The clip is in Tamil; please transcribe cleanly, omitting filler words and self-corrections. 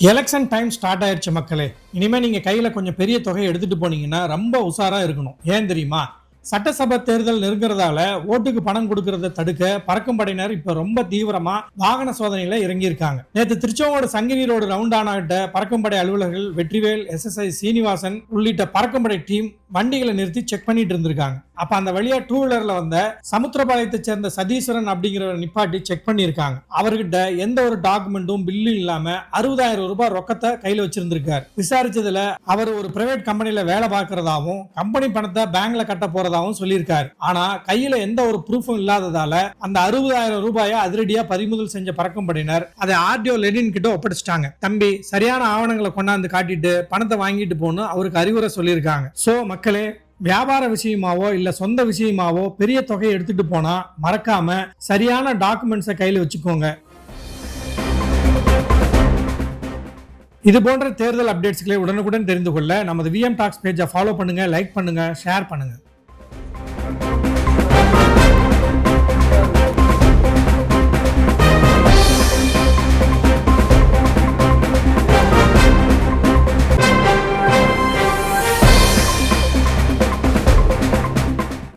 எலெக்ஷன் டைம் ஸ்டார்ட் ஆயிடுச்சு மக்களே. இனிமே நீங்க கையில கொஞ்சம் பெரிய தொகையை எடுத்துட்டு போனீங்கன்னா ரொம்ப உஷாரா இருக்கணும். ஏன் தெரியுமா? சட்டசபை தேர்தல் நெருங்குறதால ஓட்டுக்கு பணம் கொடுக்கறத தடுக்க பறக்கும் படையினர் இப்ப ரொம்ப தீவிரமா வாகன சோதனையில இறங்கி இருக்காங்க. நேற்று திருச்செங்கோடு சங்கிரி ரோடு ரவுண்டானாகிட்ட பறக்கும் படை அலுவலர்கள் வெற்றிவேல், SSI சீனிவாசன் உள்ளிட்ட பறக்கும் படை டீம் வண்டிகளை நிறுத்தி செக் பண்ணிட்டு இருந்திருக்காங்க. அப்ப அந்த வழியா டூ வீலர்ல வந்த சமுத்திரபாளையத்தை சேர்ந்த சதீஸ்வரன் அப்படிங்கிறவர் நிப்பாட்டி செக் பண்ணியிருக்காங்க. அவர்கிட்ட எந்த ஒரு டாக்குமெண்ட்டும் பில்லும் இல்லாம 60,000 ரூபாய் ரொக்கத்தை கையில வச்சிருந்திருக்காரு. விசாரிச்சதுல அவர் ஒரு பிரைவேட் கம்பெனில வேலை பார்க்கறதாவும் கம்பெனி பணத்தை பேங்க்ல கட்ட போறதாவும் சொல்லியிருக்காரு. ஆனா கையில எந்த ஒரு ப்ரூஃபும் இல்லாததால அந்த 60,000 ரூபாயை அதிரடியா பறிமுதல் செஞ்ச பறக்கும் படையினர் அதை RDO லெனின் கிட்ட ஒப்படைச்சிட்டாங்க. தம்பி, சரியான ஆவணங்களை கொண்டாந்து காட்டிட்டு பணத்தை வாங்கிட்டு போன்னு அவருக்கு அறிவுரை சொல்லியிருக்காங்க. சோ மக்களே, வியாபார விஷயமாவோ இல்ல சொந்த விஷயமாவோ பெரிய தொகையை எடுத்துட்டு போனா மறக்காம சரியான டாக்குமெண்ட்ஸை கையில வச்சுக்கோங்க. இது போன்ற தேர்தல் அப்டேட்ஸ்களை உடனுக்குடன் தெரிந்து கொள்ள நமது VM Talks பேஜை ஃபாலோ பண்ணுங்க, லைக் பண்ணுங்க, ஷேர் பண்ணுங்க.